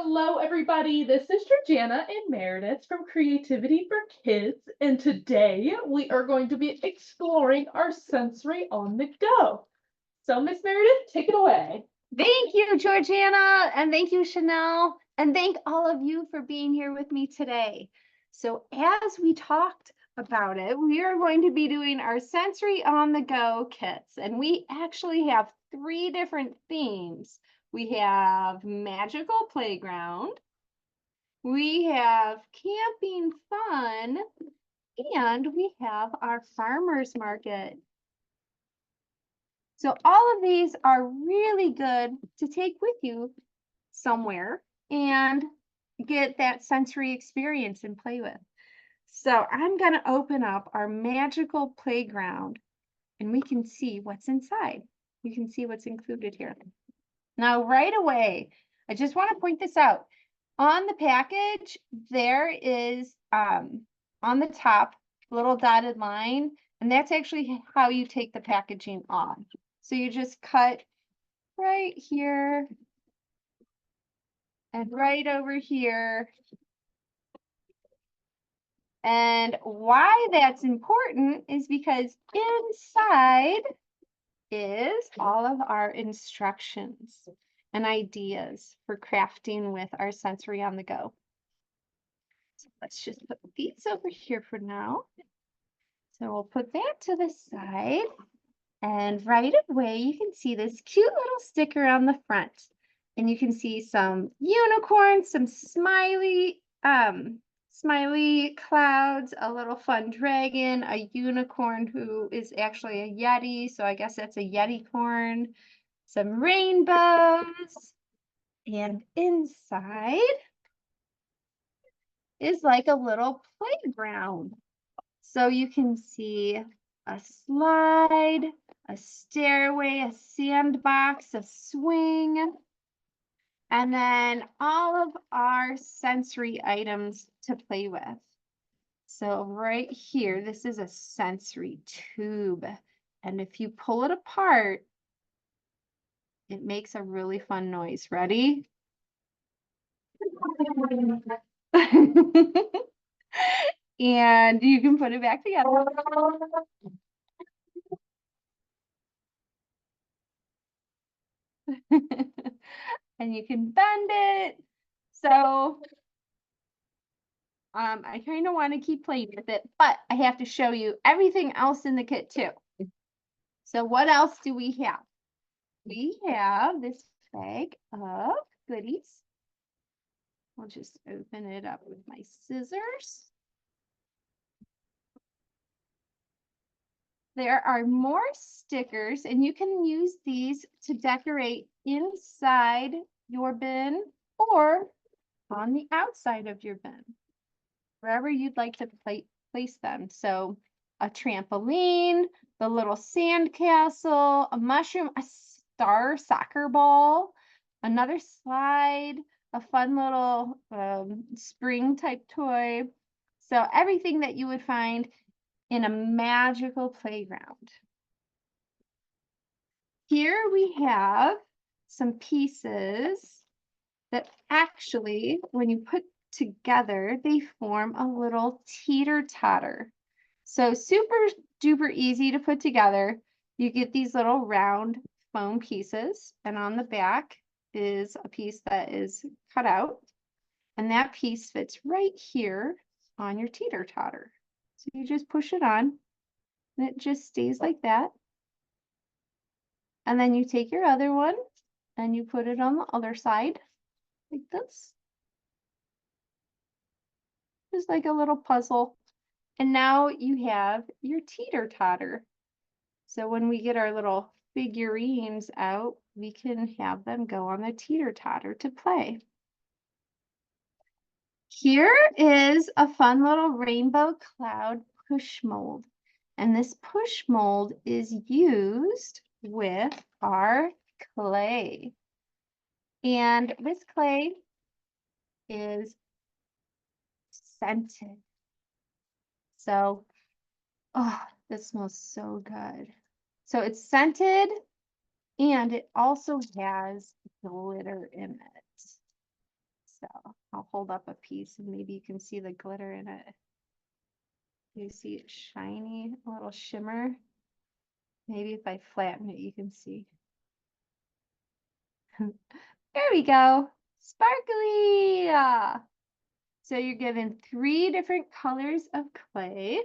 Hello, everybody. This is Georgiana and Meredith from Creativity for Kids, and today we are going to be exploring our sensory on the go. So, Miss Meredith, take it away. Thank you, Georgiana, and thank you, Chanel, and thank all of you for being here with me today. So as we talked about it, we are going to be doing our sensory on the go kits, and we actually have 3 different themes. We have magical playground, we have camping fun, and we have our farmers market. So all of these are really good to take with you somewhere and get that sensory experience and play with. So I'm going to open up our magical playground and we can see what's inside. You can see what's included here. Now, right away, I just want to point this out. On the package, there is on the top, little dotted line, and that's actually how you take the packaging off. So you just cut right here and right over here. And why that's important is because inside is all of our instructions and ideas for crafting with our sensory on the go. So let's just put these over here for now. So we'll put that to the side. And right away, you can see this cute little sticker on the front. And you can see some unicorns, some smiley clouds, a little fun dragon, a unicorn who is actually a yeti. So I guess that's a yeti-corn, some rainbows. And inside is like a little playground. So you can see a slide, a stairway, a sandbox, a swing, and then all of our sensory items to play with. So right here, this is a sensory tube. And if you pull it apart, it makes a really fun noise. Ready? And you can put it back together. And you can bend it. So I kind of want to keep playing with it, but I have to show you everything else in the kit too. So what else do we have? We have this bag of goodies. I'll just open it up with my scissors. There are more stickers, and you can use these to decorate inside your bin or on the outside of your bin, wherever you'd like to place them. So a trampoline, the little sand castle, a mushroom, a star soccer ball, another slide, a fun little spring type toy. So everything that you would find in a magical playground. Here we have some pieces that actually, when you put together, they form a little teeter-totter. So super duper easy to put together. You get these little round foam pieces, and on the back is a piece that is cut out, and that piece fits right here on your teeter-totter. So you just push it on, and it just stays like that. And then you take your other one, and you put it on the other side, like this. Just like a little puzzle. And now you have your teeter-totter. So when we get our little figurines out, we can have them go on the teeter-totter to play. Here is a fun little rainbow cloud push mold. And this push mold is used with our clay. And this clay is scented. So, oh, this smells so good. So it's scented and it also has glitter in it. So I'll hold up a piece and maybe you can see the glitter in it. You see it shiny, a little shimmer. Maybe if I flatten it, you can see. There we go. Sparkly. So you're given 3 different colors of clay.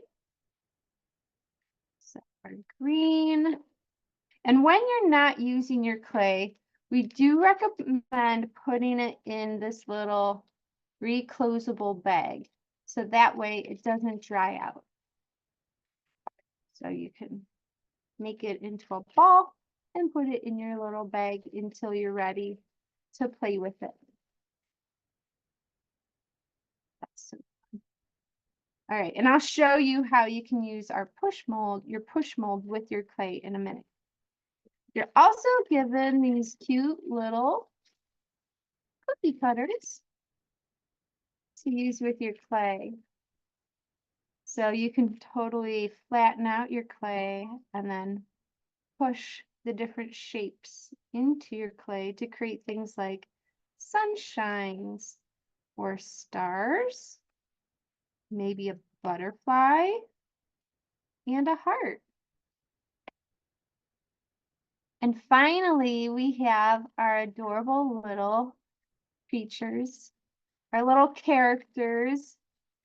So our green. And when you're not using your clay, we do recommend putting it in this little reclosable bag. So that way it doesn't dry out. So you can make it into a ball and put it in your little bag until you're ready to play with it. That's so fun. All right, and I'll show you how you can use our your push mold with your clay in a minute. You're also given these cute little cookie cutters to use with your clay. So you can totally flatten out your clay and then push the different shapes into your clay to create things like sunshines or stars, maybe a butterfly and a heart. And finally, we have our adorable little creatures, our little characters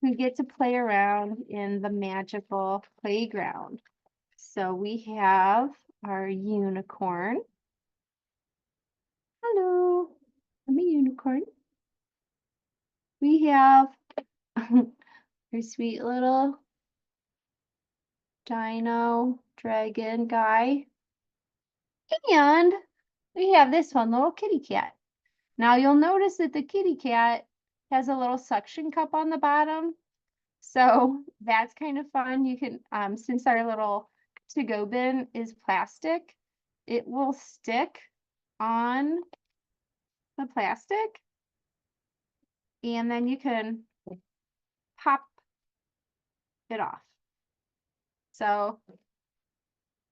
who get to play around in the magical playground. So we have our unicorn. Hello, I'm a unicorn. We have our sweet little dino dragon guy. And we have this one, little kitty cat. Now you'll notice that the kitty cat has a little suction cup on the bottom. So that's kind of fun. You can, since our little to-go bin is plastic, it will stick on the plastic. And then you can pop it off. So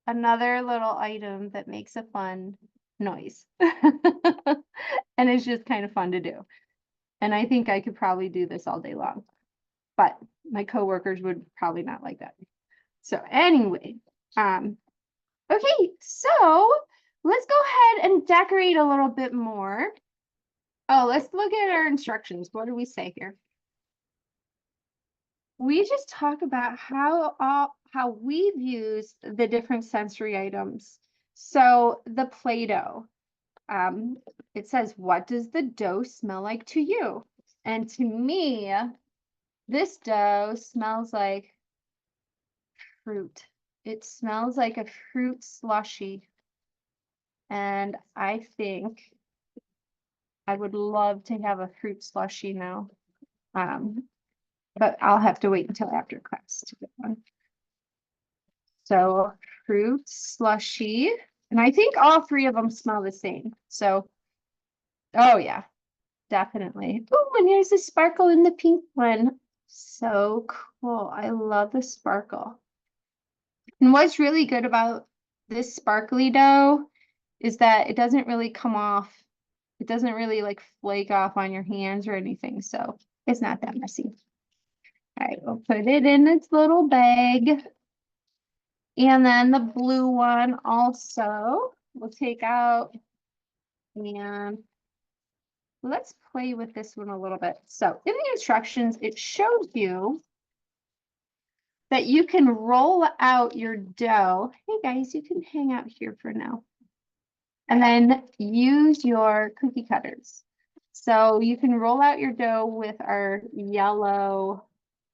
another little item that makes a fun noise. And it's just kind of fun to do. And I think I could probably do this all day long, but my coworkers would probably not like that. So anyway, okay, so let's go ahead and decorate a little bit more. Oh, let's look at our instructions. What do we say here? We just talk about how we've used the different sensory items. So the Play-Doh, it says, what does the dough smell like to you? And to me, this dough smells like fruit. It smells like a fruit slushy. And I think I would love to have a fruit slushy now. But I'll have to wait until after class to get one. So fruit slushy. And I think all 3 of them smell the same. So, oh yeah, definitely. Oh, and here's the sparkle in the pink one. So cool. I love the sparkle. And what's really good about this sparkly dough is that it doesn't really come off. It doesn't really like flake off on your hands or anything. So it's not that messy. All right, we'll put it in its little bag. And then the blue one also we'll take out, and let's play with this one a little bit. So in the instructions, it shows you that you can roll out your dough. Hey guys, you can hang out here for now. And then use your cookie cutters. So you can roll out your dough with our yellow,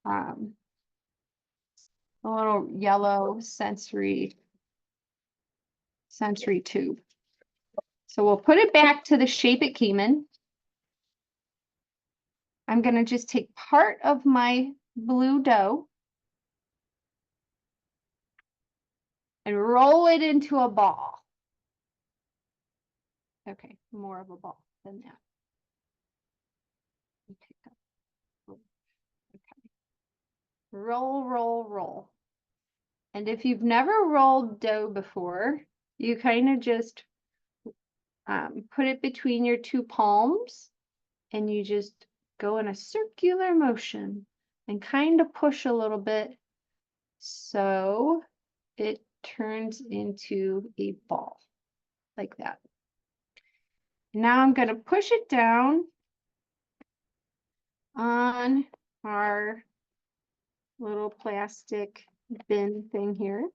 a little yellow sensory tube. So we'll put it back to the shape it came in. I'm going to just take part of my blue dough and roll it into a ball. Okay, more of a ball than that. Okay. Roll, roll, roll. And if you've never rolled dough before, you kind of just put it between your 2 palms and you just go in a circular motion and kind of push a little bit so it turns into a ball like that. Now I'm going to push it down on our little plastic bin thing here.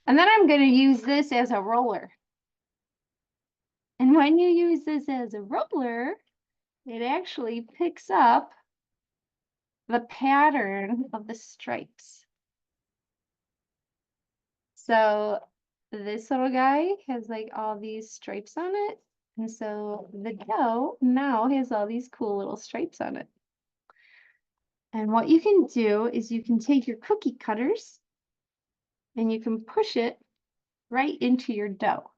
And then I'm going to use this as a roller. And when you use this as a roller, it actually picks up the pattern of the stripes. So this little guy has like all these stripes on it. And so the dough now has all these cool little stripes on it. And what you can do is you can take your cookie cutters and you can push it right into your dough.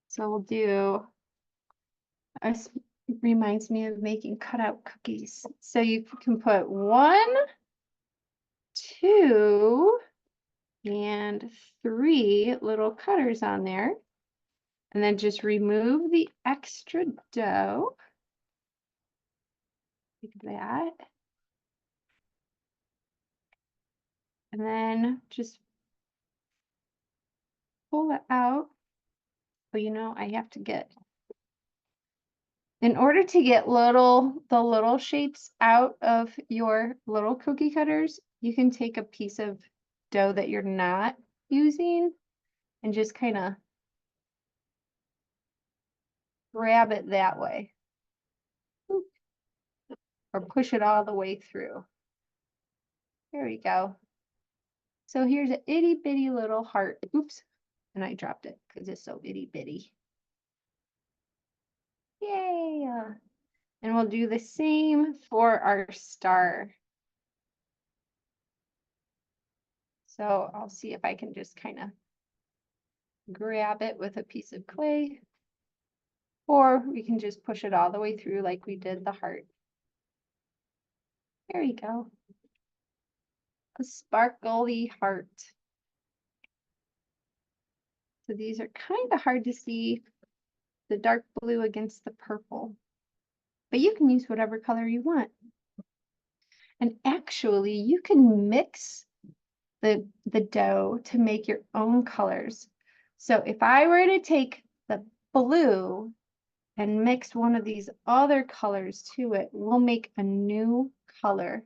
So we'll do, this reminds me of making cutout cookies. So you can put 1, 2, and 3 little cutters on there. And then just remove the extra dough, like that. And then just pull it out. But you know, I have to get, in order to get the little shapes out of your little cookie cutters, you can take a piece of dough that you're not using and just kind of grab it that way. Or push it all the way through. There we go. So here's an itty bitty little heart. Oops. And I dropped it because it's so itty bitty. Yay. And we'll do the same for our star. So I'll see if I can just kind of grab it with a piece of clay. Or we can just push it all the way through like we did the heart. There we go. A sparkly heart. So these are kind of hard to see, the dark blue against the purple. But you can use whatever color you want. And actually, you can mix the dough to make your own colors. So if I were to take the blue and mix one of these other colors to it, we'll make a new color.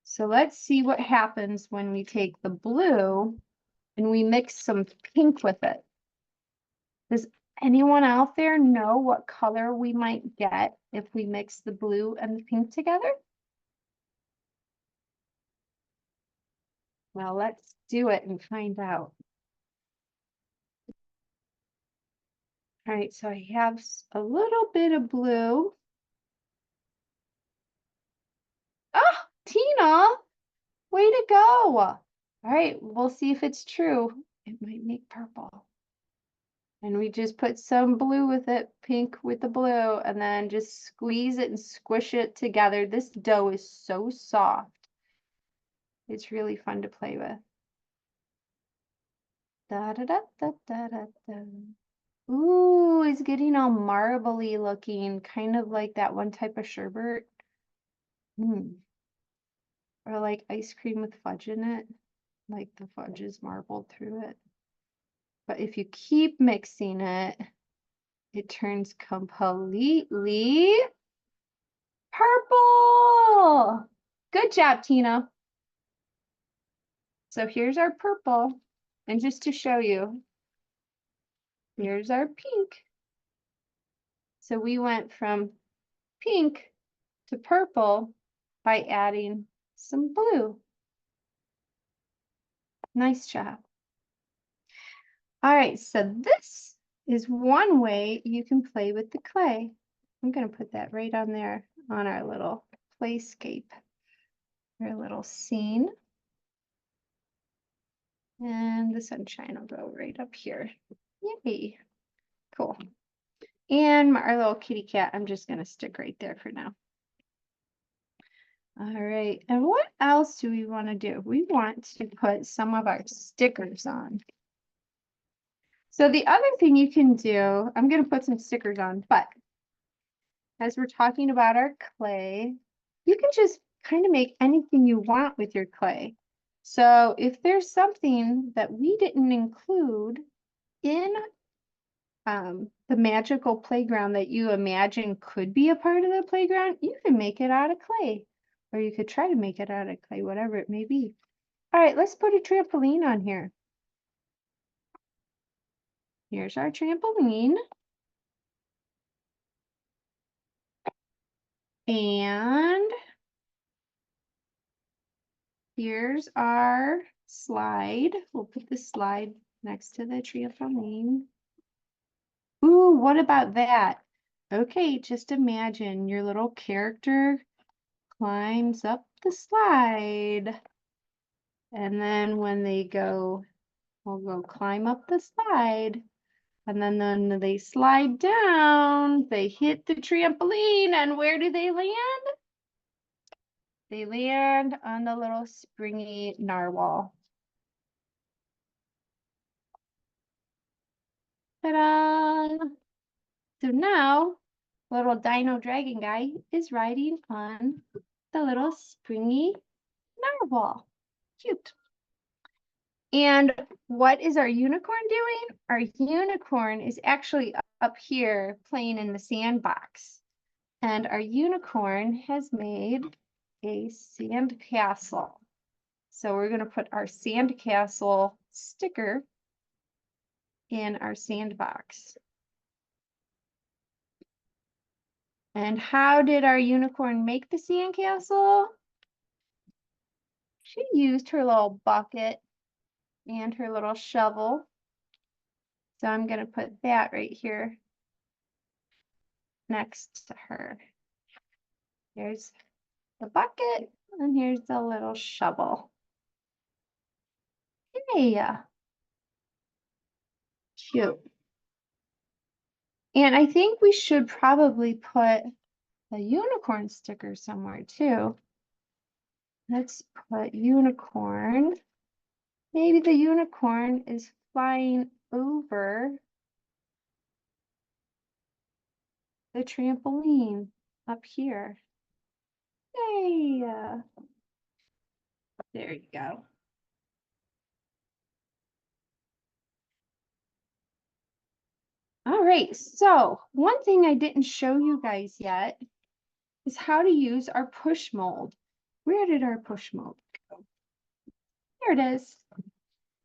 So let's see what happens when we take the blue and we mix some pink with it. Does anyone out there know what color we might get if we mix the blue and the pink together? Well, let's do it and find out. All right, so I have a little bit of blue. Oh, Tina, way to go. All right, we'll see if it's true. It might make purple. And we just put some blue with it, pink with the blue, and then just squeeze it and squish it together. This dough is so soft. It's really fun to play with. Da da da da da da da. Ooh, it's getting all marbly looking, kind of like that one type of sherbet. Or like ice cream with fudge in it, like the fudge is marbled through it. But if you keep mixing it, it turns completely purple. Good job, Tina. So here's our purple. And just to show you, here's our pink. So we went from pink to purple by adding some blue. Nice job. All right, so this is one way you can play with the clay. I'm going to put that right on there on our little playscape, our little scene. And the sunshine will go right up here. Yay, cool. And our little kitty cat, I'm just going to stick right there for now. All right, and what else do we want to do? We want to put some of our stickers on. So the other thing you can do, I'm going to put some stickers on, but as we're talking about our clay, you can just kind of make anything you want with your clay. So if there's something that we didn't include in the magical playground that you imagine could be a part of the playground, you can make it out of clay, or you could try to make it out of clay, whatever it may be. All right, let's put a trampoline on here. Here's our trampoline. And here's our slide. We'll put the slide next to the trampoline. Ooh, what about that? Okay, just imagine your little character climbs up the slide. And then when they go, we'll go climb up the slide. And then when they slide down, they hit the trampoline. And where do they land? They land on the little springy narwhal. Ta-da! So now, little dino dragon guy is riding on the little springy narwhal. Cute. And what is our unicorn doing? Our unicorn is actually up here playing in the sandbox. And our unicorn has made a sand castle. So we're going to put our sand castle sticker in our sandbox. And how did our unicorn make the sandcastle? She used her little bucket and her little shovel. So I'm going to put that right here next to her. Here's the bucket and here's the little shovel. Hey, cute. And I think we should probably put a unicorn sticker somewhere too. Let's put unicorn. Maybe the unicorn is flying over the trampoline up here. Yay! There you go. All right, so one thing I didn't show you guys yet is how to use our push mold. Where did our push mold go? There it is.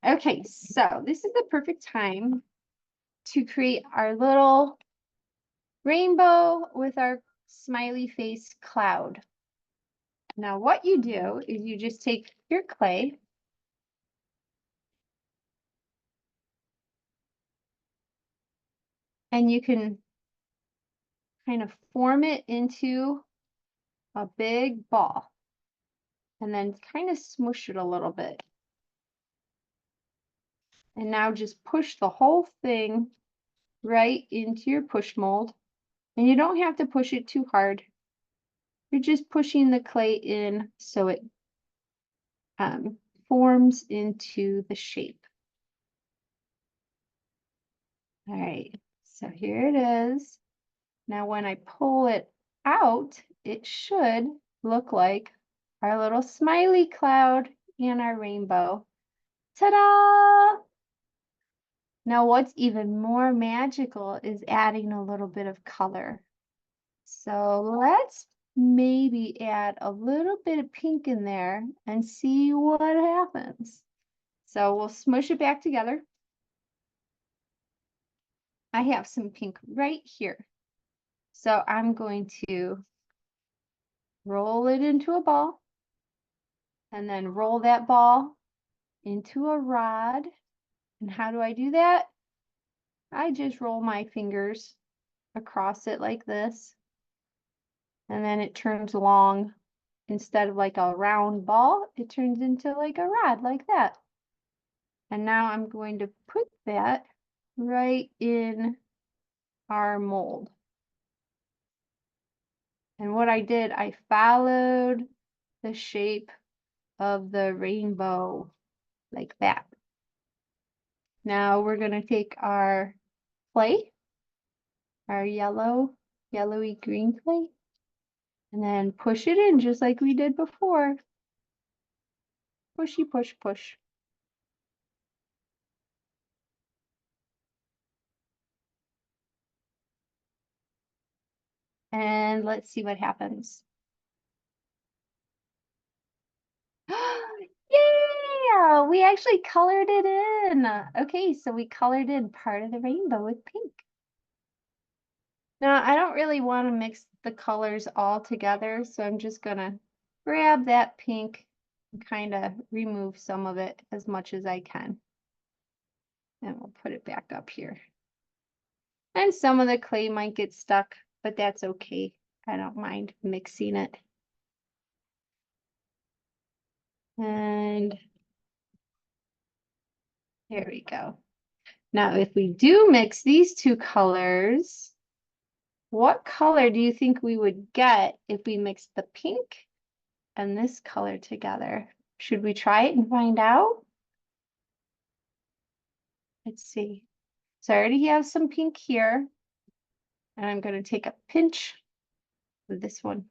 Okay, so this is the perfect time to create our little rainbow with our smiley face cloud. Now what you do is you just take your clay and you can kind of form it into a big ball and then kind of smush it a little bit. And now just push the whole thing right into your push mold. And you don't have to push it too hard. You're just pushing the clay in so it forms into the shape. All right, so here it is. Now when I pull it out, it should look like our little smiley cloud and our rainbow. Ta-da! Now what's even more magical is adding a little bit of color. So let's maybe add a little bit of pink in there and see what happens. So we'll smush it back together. I have some pink right here. So I'm going to roll it into a ball and then roll that ball into a rod. And how do I do that? I just roll my fingers across it like this. And then it turns long. Instead of like a round ball, it turns into like a rod like that. And now I'm going to put that right in our mold. And what I did, I followed the shape of the rainbow like that. Now we're going to take our clay, our yellow yellowy green clay. And then push it in just like we did before. Pushy, push, push. And let's see what happens. Yeah, we actually colored it in. Okay, so we colored in part of the rainbow with pink. Now, I don't really want to mix the colors all together, so I'm just gonna grab that pink and kind of remove some of it as much as I can. And we'll put it back up here. And some of the clay might get stuck, but that's okay. I don't mind mixing it. And there we go. Now, if we do mix these two colors, what color do you think we would get if we mixed the pink and this color together? Should we try it and find out? Let's see. So I already have some pink here, and I'm going to take a pinch of this one.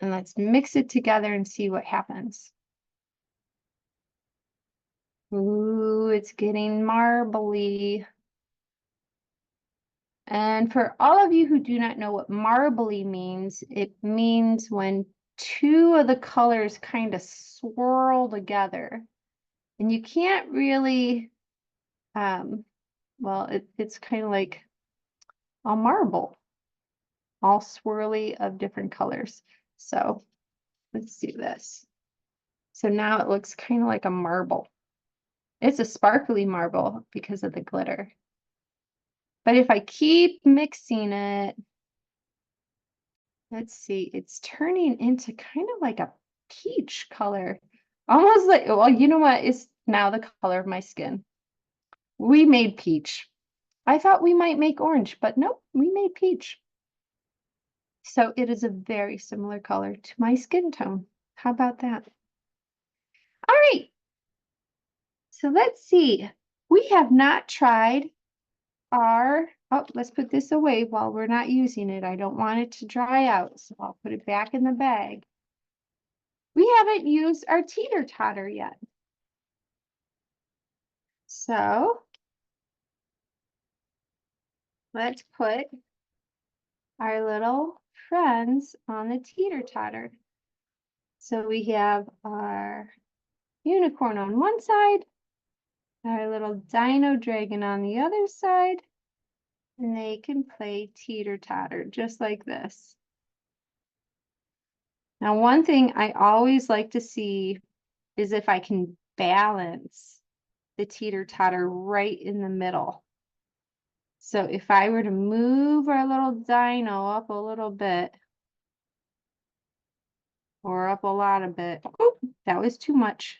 And let's mix it together and see what happens. Ooh, it's getting marbly. And for all of you who do not know what marbly means, it means when two of the colors kind of swirl together. And you can't really, well, it's kind of like a marble, all swirly of different colors. So let's do this. So now it looks kind of like a marble. It's a sparkly marble because of the glitter. But if I keep mixing it, let's see, it's turning into kind of like a peach color. Almost like, well, you know what? It's now the color of my skin. We made peach. I thought we might make orange, but nope, we made peach. So it is a very similar color to my skin tone. How about that? All right. So let's see. We have not tried our, oh, let's put this away while we're not using it. I don't want it to dry out, so I'll put it back in the bag. We haven't used our teeter-totter yet. So let's put our little friends on the teeter-totter. So we have our unicorn on one side, our little dino dragon on the other side, and they can play teeter-totter just like this. Now, one thing I always like to see is if I can balance the teeter-totter right in the middle. So if I were to move our little dino up a little bit, or up a lot of bit, oop, that was too much.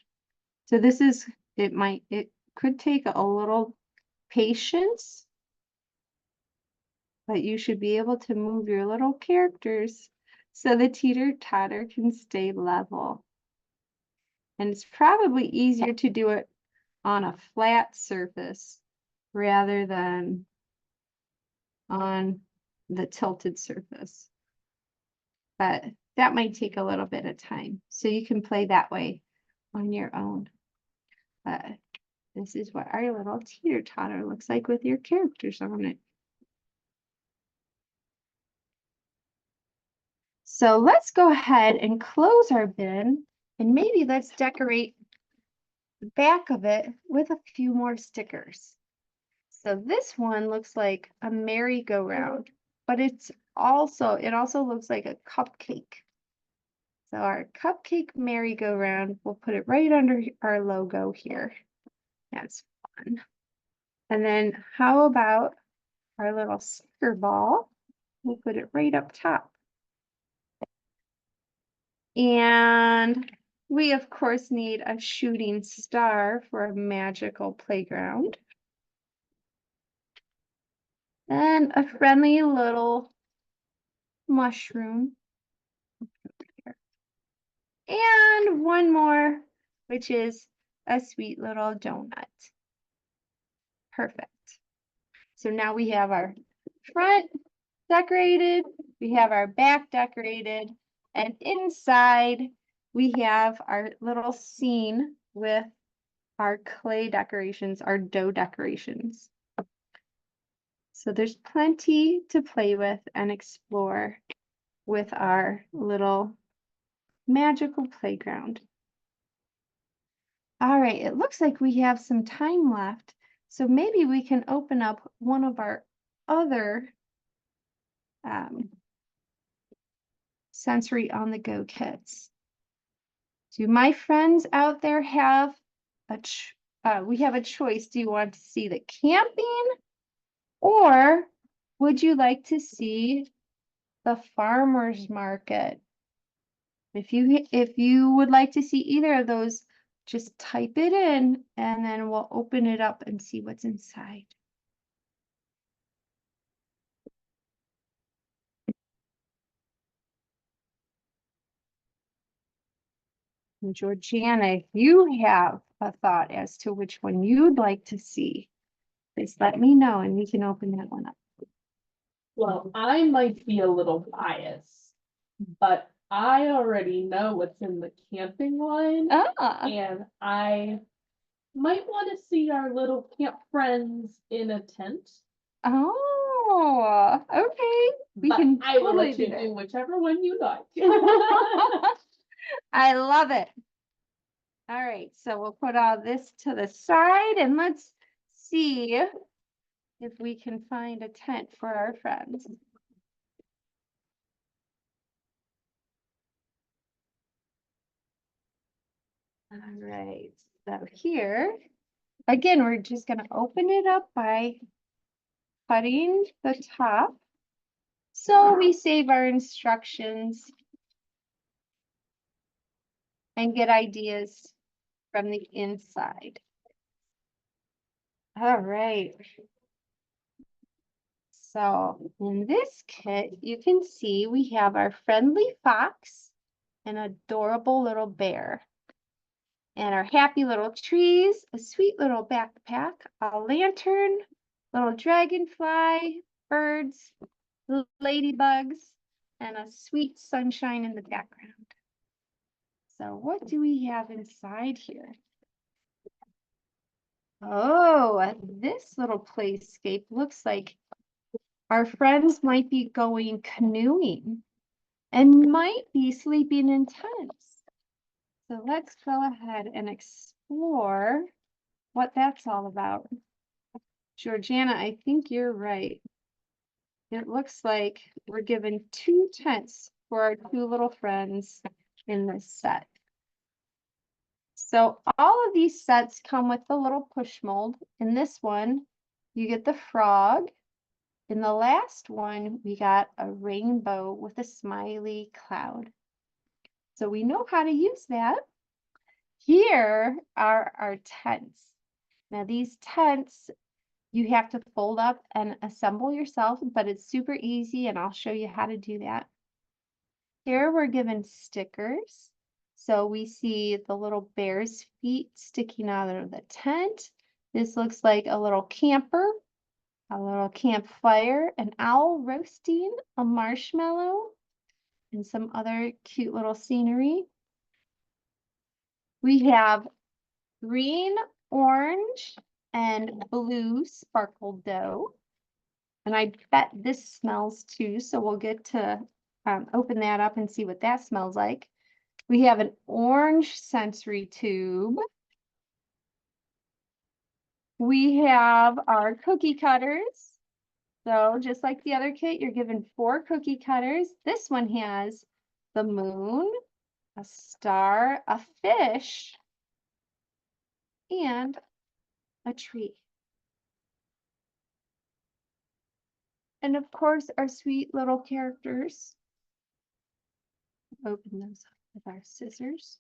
So this is, it could take a little patience, but you should be able to move your little characters so the teeter-totter can stay level. And it's probably easier to do it on a flat surface rather than on the tilted surface. But that might take a little bit of time. So you can play that way on your own. But this is what our little teeter-totter looks like with your characters on it. So let's go ahead and close our bin, and maybe let's decorate the back of it with a few more stickers. So this one looks like a merry-go-round, but it also looks like a cupcake. So our cupcake merry-go-round, we'll put it right under our logo here. That's fun. And then how about our little sticker ball? We'll put it right up top. And we, of course, need a shooting star for a magical playground. And a friendly little mushroom. And one more, which is a sweet little donut. Perfect. So now we have our front decorated, we have our back decorated, and inside we have our little scene with our clay decorations, our dough decorations. So there's plenty to play with and explore with our little magical playground. All right, it looks like we have some time left, so maybe we can open up one of our other sensory on the go kits. Do my friends out there have we have a choice. Do you want to see the camping, or would you like to see the farmer's market? If you would like to see either of those, just type it in and then we'll open it up and see what's inside. And Georgiana, if you have a thought as to which one you'd like to see, please let me know and we can open that one up. Well, I might be a little biased, but I already know what's in the camping one, and I might want to see our little camp friends in a tent. Oh, okay. We can I will totally let you do that. do whichever one you like. I love it. All right, so we'll put all this to the side and let's see if we can find a tent for our friends. All right, so here, again, we're just going to open it up by cutting the top. So we save our instructions and get ideas from the inside. All right. So in this kit, you can see we have our friendly fox, an adorable little bear, and our happy little trees, a sweet little backpack, a lantern, little dragonfly, birds, ladybugs, and a sweet sunshine in the background. So what do we have inside here? Oh, this little playscape looks like our friends might be going canoeing and might be sleeping in tents. So let's go ahead and explore what that's all about. Georgiana, I think you're right. It looks like we're given 2 tents for our 2 little friends in this set. So all of these sets come with the little push mold. In this one, you get the frog. In the last one, we got a rainbow with a smiley cloud. So we know how to use that. Here are our tents. Now these tents, you have to fold up and assemble yourself, but it's super easy and I'll show you how to do that. Here we're given stickers. So we see the little bear's feet sticking out of the tent. This looks like a little camper, a little campfire, an owl roasting a marshmallow, and some other cute little scenery. We have green, orange, and blue sparkle dough. And I bet this smells too, so we'll get to open that up and see what that smells like. We have an orange sensory tube. We have our cookie cutters. So just like the other kit, you're given 4 cookie cutters. This one has the moon, a star, a fish, and a tree. And of course, our sweet little characters. Open those up with our scissors.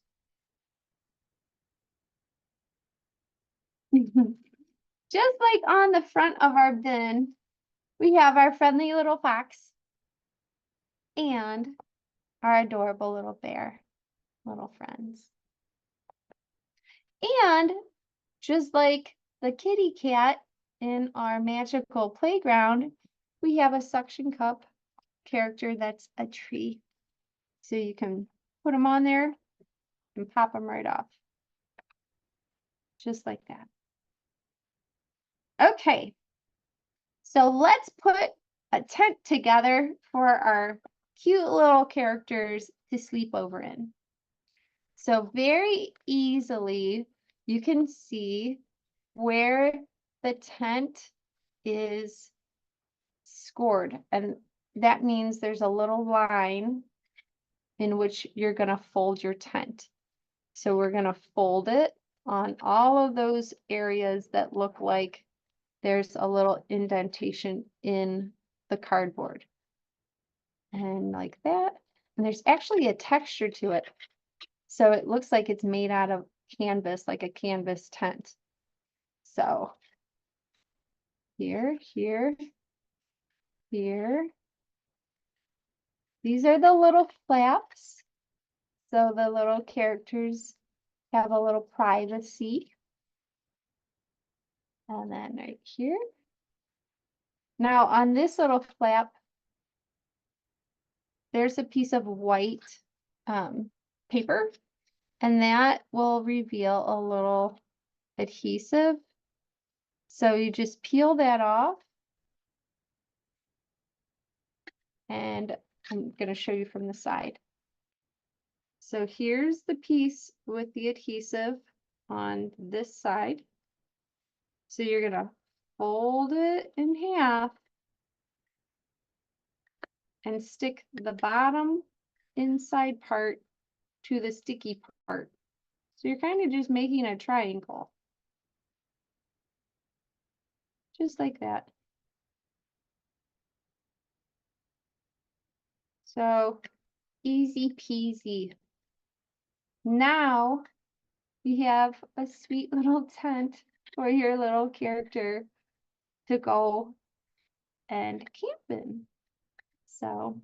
Just like on the front of our bin, we have our friendly little fox and our adorable little bear, little friends. And just like the kitty cat in our magical playground, we have a suction cup character that's a tree. So you can put them on there and pop them right off. Just like that. Okay. So let's put a tent together for our cute little characters to sleep over in. So very easily, you can see where the tent is scored. And that means there's a little line in which you're going to fold your tent. So we're going to fold it on all of those areas that look like there's a little indentation in the cardboard. And like that. And there's actually a texture to it. So it looks like it's made out of canvas, like a canvas tent. So here, here, here. These are the little flaps. So the little characters have a little privacy. And then right here. Now on this little flap, there's a piece of white paper, and that will reveal a little adhesive. So you just peel that off. And I'm going to show you from the side. So here's the piece with the adhesive on this side. So you're going to fold it in half and stick the bottom inside part to the sticky part. So you're kind of just making a triangle. Just like that. So easy peasy. Now we have a sweet little tent for your little character to go and camp in. So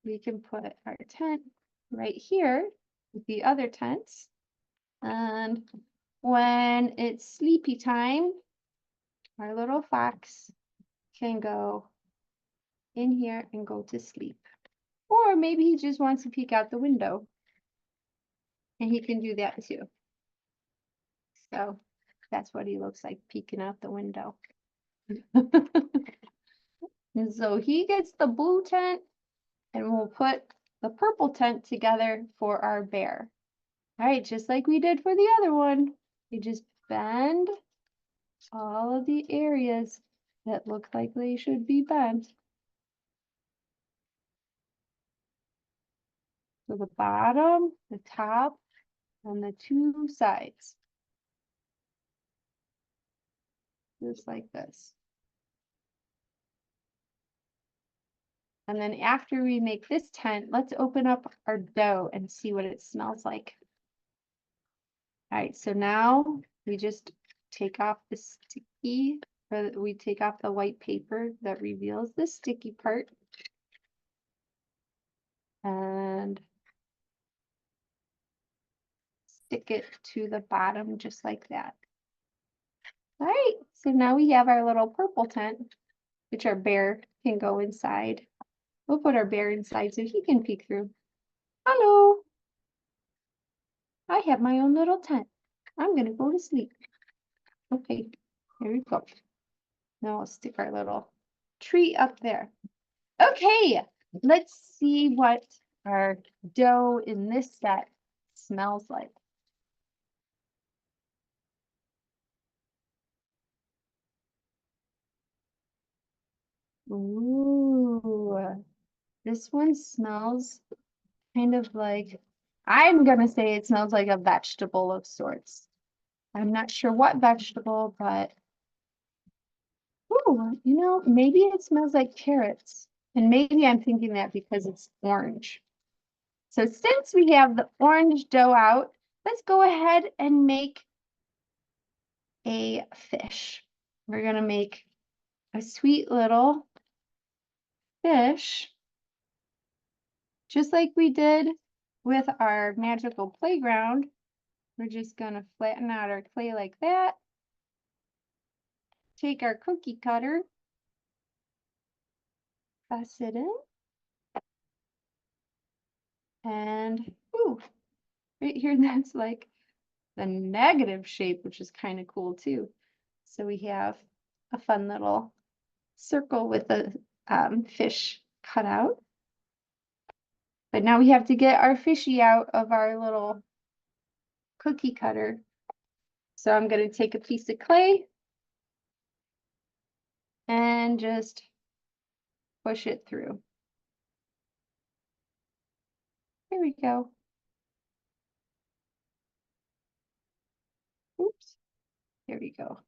we can put our tent right here with the other tents. And when it's sleepy time, our little fox can go in here and go to sleep. Or maybe he just wants to peek out the window. And he can do that too. So that's what he looks like peeking out the window. And so he gets the blue tent, and we'll put the purple tent together for our bear. All right, just like we did for the other one, we just bend all of the areas that look like they should be bent. So the bottom, the top, and the two sides. Just like this. And then after we make this tent, let's open up our dough and see what it smells like. All right, so now we just take off the sticky, or we take off the white paper that reveals the sticky part. And stick it to the bottom just like that. All right, so now we have our little purple tent, which our bear can go inside. We'll put our bear inside so he can peek through. Hello. I have my own little tent. I'm gonna go to sleep. Okay, here we go. Now I'll stick our little tree up there. Okay, let's see what our dough in this set smells like. Ooh, this one smells kind of like, I'm gonna say it smells like a vegetable of sorts. I'm not sure what vegetable, but ooh, you know, maybe it smells like carrots. And maybe I'm thinking that because it's orange. So since we have the orange dough out, let's go ahead and make a fish. We're gonna make a sweet little fish, just like we did with our magical playground. We're just gonna flatten out our clay like that. Take our cookie cutter press it in. And, ooh, right here, that's like the negative shape, which is kind of cool too. So we have a fun little circle with a fish cut out. But now we have to get our fishy out of our little cookie cutter. So I'm going to take a piece of clay and just push it through. There we go. Oops. There we go.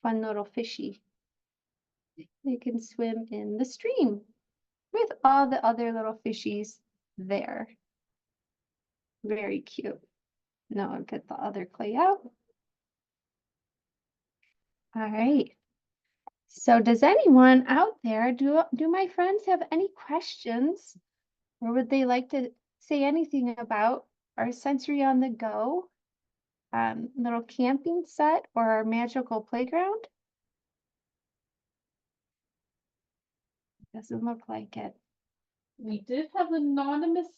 Fun little fishy. They can swim in the stream with all the other little fishies there. Very cute. Now I'll get the other clay out. All right. So does anyone out there, do my friends have any questions? Or would they like to say anything about our Sensory on the Go little camping set or our magical playground? Doesn't look like it. We did have an anonymous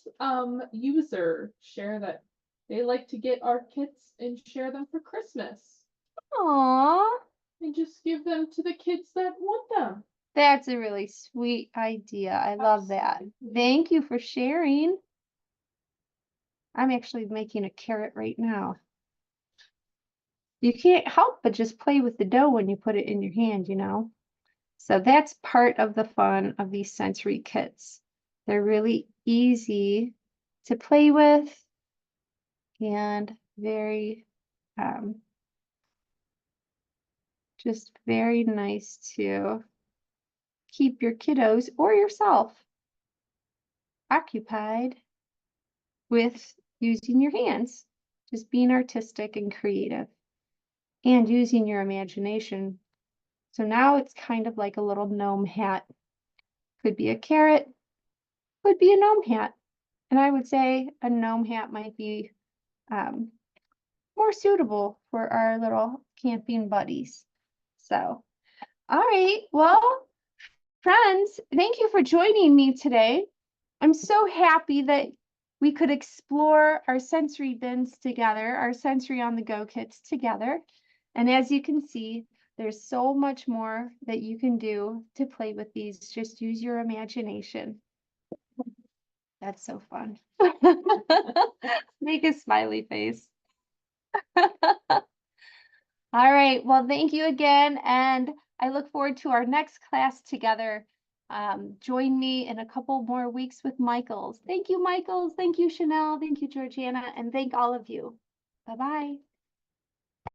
user share that they like to get our kits and share them for Christmas. Aww, And just give them to the kids that want them. that's a really sweet idea. I love that. Thank you for sharing. I'm actually making a carrot right now. You can't help but just play with the dough when you put it in your hand, you know? So that's part of the fun of these sensory kits. They're really easy to play with and very, just very nice to keep your kiddos or yourself occupied with using your hands, just being artistic and creative and using your imagination. So now it's kind of like a little gnome hat. Could be a carrot, could be a gnome hat. And I would say a gnome hat might be more suitable for our little camping buddies. So, all right, well, friends, thank you for joining me today. I'm so happy that we could explore our sensory bins together, our Sensory on the Go kits together. And as you can see, there's so much more that you can do to play with these. Just use your imagination. That's so fun. Make a smiley face. All right, well, thank you again. And I look forward to our next class together. Join me in a couple more weeks with Michaels. Thank you, Michaels. Thank you, Chanel. Thank you, Georgiana. And thank all of you. Bye-bye.